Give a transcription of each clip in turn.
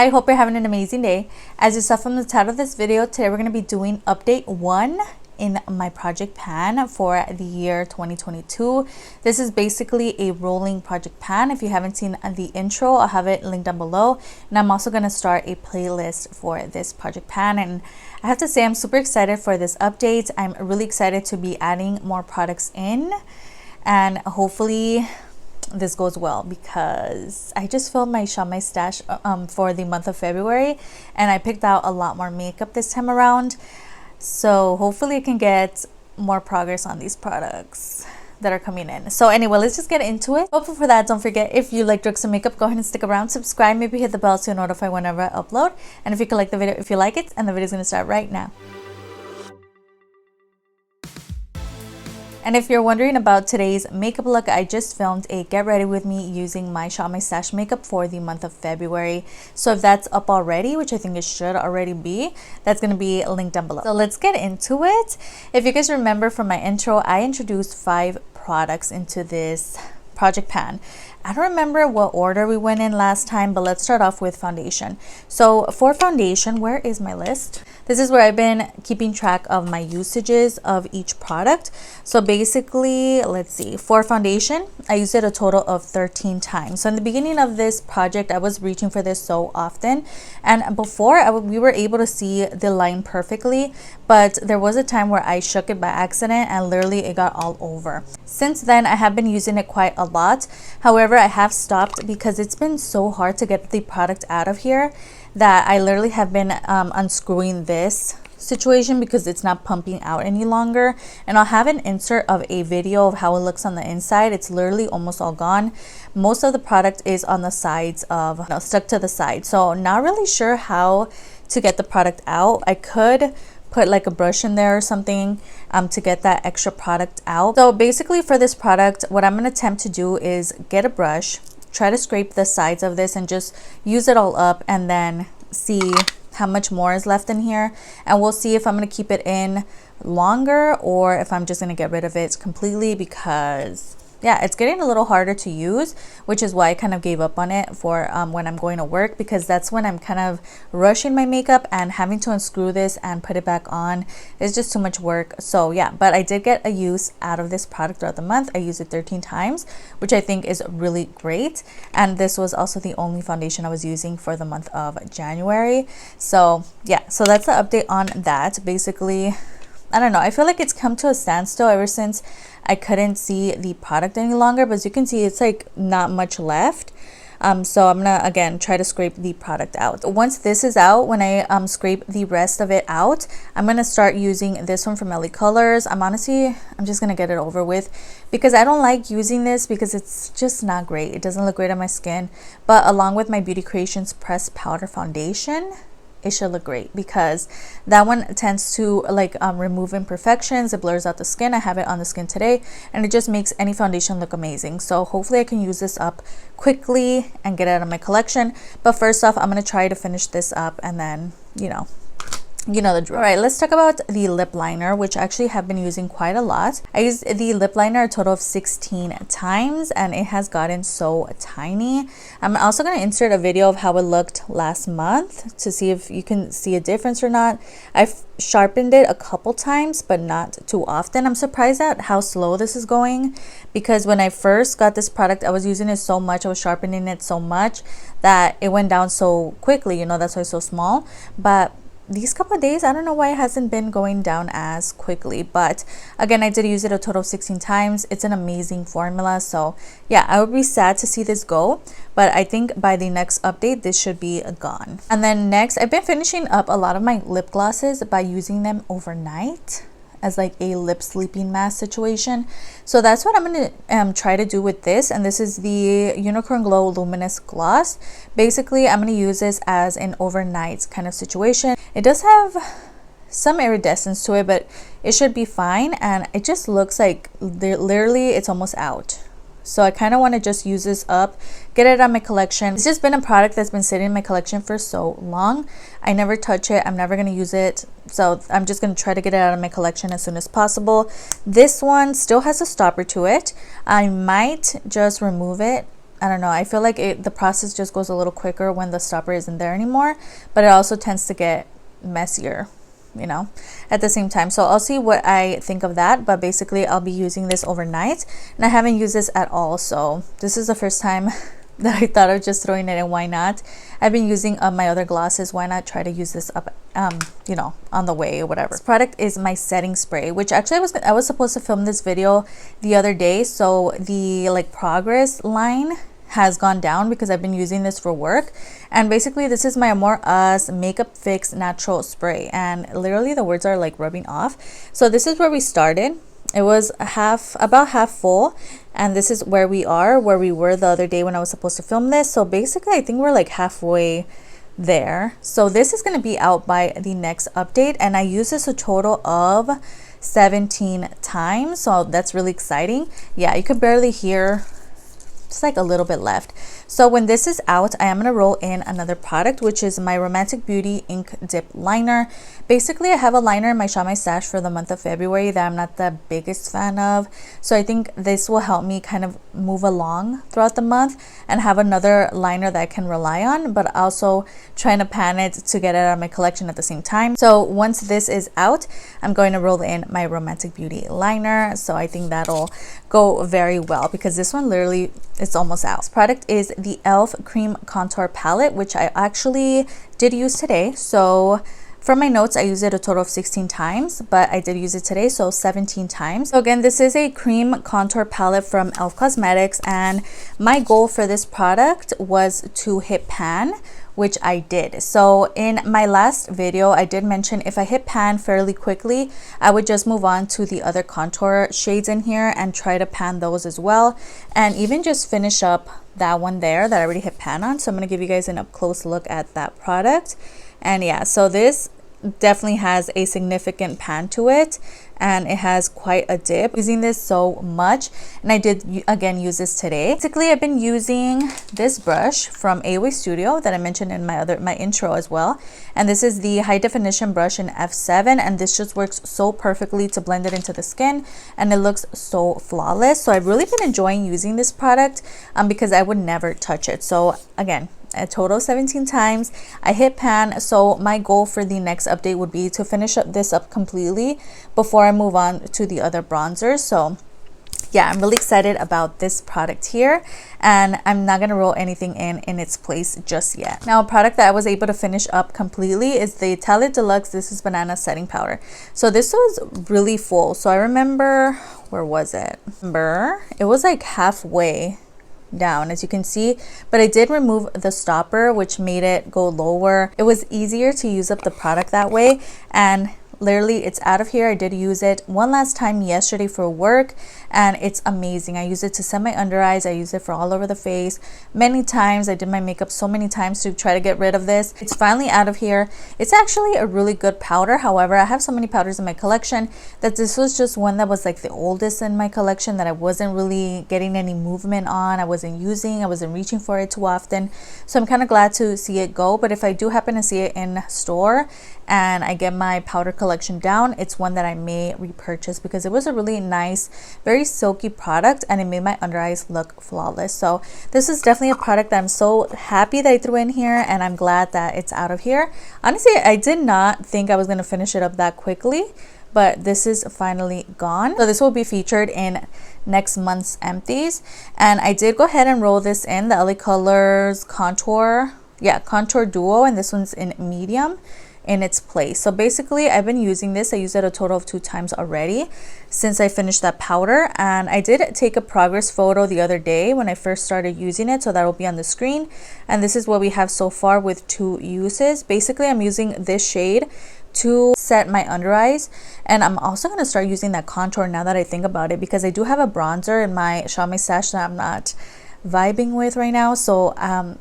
I hope you're having an amazing day. As you saw from the title of this video, today we're going to be doing update 1 in my project pan for the year 2022. This is basically a rolling project pan. If you haven't seen the intro, I'll have it linked down below. And I'm also going to start a playlist for this project pan. And I have to say, I'm super excited for this update. I'm really excited to be adding more products in, and hopefully this goes well, because I just filled my Shop My Stash for the month of February, and I picked out a lot more makeup this time around. So hopefully I can get more progress on these products that are coming in. So anyway, let's just get into it. But before that, don't forget, if you like Drugstore makeup, go ahead and stick around, subscribe, maybe hit the bell so you're notified whenever I upload. And if you can like the video, if you like it, and the video is going to start right now. And if you're wondering about today's makeup look, I just filmed a get ready with me using my Shop My Stash makeup for the month of February. So if that's up already, which I think it should already be, that's going to be linked down below. So let's get into it. If you guys remember from my intro, I introduced 5 products into this project pan. I don't remember what order we went in last time, but let's start off with foundation. So for foundation, where is my list? This is where I've been keeping track of my usages of each product. So basically, let's see, for foundation, I used it a total of 13 times. So in the beginning of this project, I was reaching for this so often. And before, we were able to see the line perfectly, but there was a time where I shook it by accident and literally it got all over. Since then, I have been using it quite a lot. However, I have stopped because it's been so hard to get the product out of here that I literally have been unscrewing this situation because it's not pumping out any longer. And I'll have an insert of a video of how it looks on the inside. It's literally almost all gone. Most of the product is on the sides of, stuck to the side. So not really sure how to get the product out. I could put like a brush in there or something to get that extra product out. So basically for this product, what I'm going to attempt to do is get a brush, try to scrape the sides of this and just use it all up, and then see how much more is left in here. And we'll see if I'm going to keep it in longer or if I'm just going to get rid of it completely, because yeah, it's getting a little harder to use, which is why I kind of gave up on it for when I'm going to work, because that's when I'm kind of rushing my makeup, and having to unscrew this and put it back on is just too much work. So yeah, but I did get a use out of this product throughout the month. I used it 13 times, which I think is really great. And this was also the only foundation I was using for the month of January. So yeah, so that's the update on that. Basically, I don't know, I feel like it's come to a standstill ever since I couldn't see the product any longer. But as you can see, it's like not much left. So I'm gonna again try to scrape the product out. Once this is out, when I scrape the rest of it out, I'm gonna start using this one from LA Colors. I'm just gonna get it over with, because I don't like using this because it's just not great. It doesn't look great on my skin. But along with my Beauty Creations Pressed Powder Foundation, it should look great, because that one tends to like remove imperfections. It blurs out the skin. I have it on the skin today, and it just makes any foundation look amazing. So hopefully I can use this up quickly and get it out of my collection. But first off, I'm going to try to finish this up, and then you know the drill. All right, let's talk about the lip liner, which I actually have been using quite a lot. I used the lip liner a total of 16 times, and it has gotten so tiny. I'm also going to insert a video of how it looked last month to see if you can see a difference or not. I've sharpened it a couple times, but not too often. I'm surprised at how slow this is going, because when I first got this product, I was using it so much, I was sharpening it so much that it went down so quickly. That's why it's so small. But these couple of days, I don't know why it hasn't been going down as quickly. But again, I did use it a total of 16 times. It's an amazing formula. So yeah, I would be sad to see this go, but I think by the next update this should be gone. And then next, I've been finishing up a lot of my lip glosses by using them overnight as like a lip sleeping mask situation. So that's what I'm going to try to do with this. And this is the Unicorn Glow Luminous Gloss. Basically, I'm going to use this as an overnight kind of situation. It does have some iridescence to it, but it should be fine. And it just looks like literally it's almost out. So I kind of want to just use this up, get it on my collection. It's just been a product that's been sitting in my collection for so long. I never touch it. I'm never going to use it. So I'm just going to try to get it out of my collection as soon as possible. This one still has a stopper to it. I might just remove it I don't know, I feel like the process just goes a little quicker when the stopper isn't there anymore, but it also tends to get messier, you know, at the same time. So I'll see what I think of that, but basically I'll be using this overnight, and I haven't used this at all, so this is the first time that I thought of just throwing it in. Why not? I've been using my other glosses, why not try to use this up you know, on the way or whatever. This product is my setting spray, which actually I was supposed to film this video the other day, so the like progress line has gone down because I've been using this for work. And basically this is my Amor Us Makeup Fix Natural Spray, and literally the words are like rubbing off. So this is where we started. It was about half full, and this is where we were the other day when I was supposed to film this. So basically I think we're like halfway there. So this is going to be out by the next update, and I use this a total of 17 times, so that's really exciting. Yeah, you could barely hear, just like a little bit left. So when this is out, I am going to roll in another product, which is my Romantic Beauty Ink Dip Liner. Basically, I have a liner in my Shop My Stash for the month of February that I'm not the biggest fan of. So I think this will help me kind of move along throughout the month and have another liner that I can rely on, but also trying to pan it to get it out of my collection at the same time. So once this is out, I'm going to roll in my Romantic Beauty liner. So I think that'll go very well because this one literally, it's almost out. This product is the e.l.f. Cream Contour Palette, which I actually did use today. So for my notes, I used it a total of 16 times, but I did use it today, so 17 times. So again, this is a cream contour palette from e.l.f. Cosmetics, and my goal for this product was to hit pan, which I did. So in my last video, I did mention if I hit pan fairly quickly, I would just move on to the other contour shades in here and try to pan those as well, and even just finish up that one there that I already hit pan on. So I'm going to give you guys an up close look at that product. And yeah, so this definitely has a significant pan to it, and it has quite a dip. Using this so much, and I did again use this today. Basically, I've been using this brush from AOA Studio that I mentioned in my intro as well, and this is the high definition brush in F7, and this just works so perfectly to blend it into the skin, and it looks so flawless. So I've really been enjoying using this product because I would never touch it. So again, a total of 17 times. I hit pan, so my goal for the next update would be to finish this up completely before I move on to the other bronzers. So yeah, I'm really excited about this product here, and I'm not gonna roll anything in its place just yet. Now, a product that I was able to finish up completely is the Italia Deluxe This is Banana Setting Powder. So this was really full. So I remember, where was it? It was like halfway down, as you can see, but I did remove the stopper, which made it go lower. It was easier to use up the product that way, and literally it's out of here. I did use it one last time yesterday for work, and it's amazing. I use it to set my under eyes. I use it for all over the face many times. I did my makeup so many times to try to get rid of this. It's finally out of here. It's actually a really good powder. However, I have so many powders in my collection that this was just one that was like the oldest in my collection that I wasn't really getting any movement on. I wasn't reaching for it too often. So I'm kind of glad to see it go. But if I do happen to see it in store and I get my powder collection down, it's one that I may repurchase because it was a really nice, very silky product, and it made my under eyes look flawless. So this is definitely a product that I'm so happy that I threw in here, and I'm glad that it's out of here. Honestly, I did not think I was going to finish it up that quickly, but this is finally gone. So this will be featured in next month's empties, and I did go ahead and roll this in the LA Colors Contour Duo, and this one's in medium in its place. So basically, I've been using this. I used it a total of 2 times already since I finished that powder, and I did take a progress photo the other day when I first started using it, so that will be on the screen. And this is what we have so far with 2 uses. Basically, I'm using this shade to set my under eyes, and I'm also going to start using that contour now that I think about it, because I do have a bronzer in my Shop My Stash that I'm not vibing with right now. So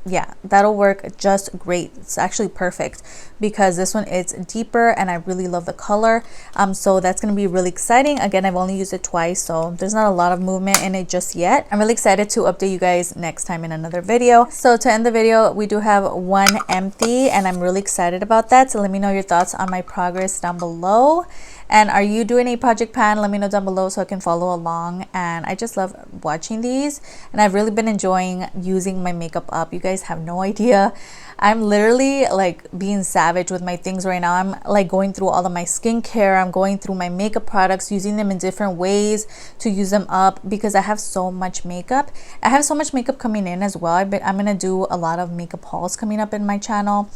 yeah, that'll work just great. It's actually perfect because this one is deeper and I really love the color. So that's going to be really exciting. Again, I've only used it twice, so there's not a lot of movement in it just yet. I'm really excited to update you guys next time in another video. So to end the video, we do have 1 empty, and I'm really excited about that. So let me know your thoughts on my progress down below. And are you doing a project pan? Let me know down below so I can follow along. And I just love watching these, and I've really been enjoying using my makeup up. You guys have no idea. I'm literally like being savage with my things right now. I'm like going through all of my skincare. I'm going through my makeup products, using them in different ways to use them up because I have so much makeup. I have so much makeup coming in as well. I'm gonna do a lot of makeup hauls coming up in my channel.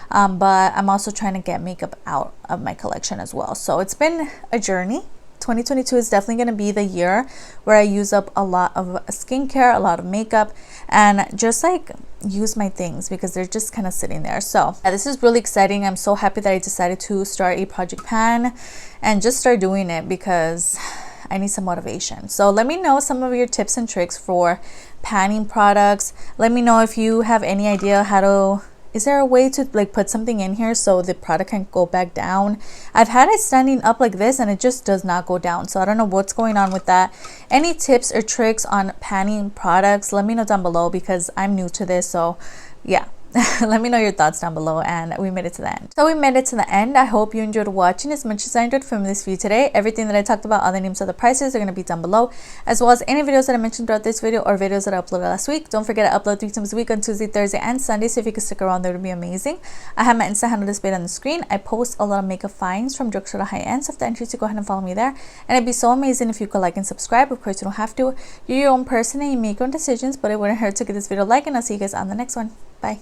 But I'm also trying to get makeup out of my collection as well. So it's been a journey. 2022 is definitely going to be the year where I use up a lot of skincare, a lot of makeup, and just like use my things because they're just kind of sitting there. So yeah, this is really exciting. I'm so happy that I decided to start a project pan and just start doing it because I need some motivation. So let me know some of your tips and tricks for panning products. Let me know if you have any idea how to, is there a way to like put something in here so the product can go back down? I've had it standing up like this and it just does not go down. So I don't know what's going on with that. Any tips or tricks on panning products? Let me know down below because I'm new to this. So yeah. Let me know your thoughts down below. And we made it to the end. So we made it to the end. I hope you enjoyed watching as much as I enjoyed filming this video today. Everything that I talked about, all the names of the prices are going to be down below, as well as any videos that I mentioned throughout this video or videos that I uploaded last week. Don't forget to upload 3 times a week on Tuesday, Thursday, and Sunday. So if you could stick around, that would be amazing. I have my Insta handle displayed on the screen. I post a lot of makeup finds from drugstore to high-end. So if that interests you, go ahead and follow me there. And it'd be so amazing if you could like and subscribe. Of course, you don't have to. You're your own person and you make your own decisions, but it wouldn't hurt to give this video a like, and I'll see you guys on the next one. Bye.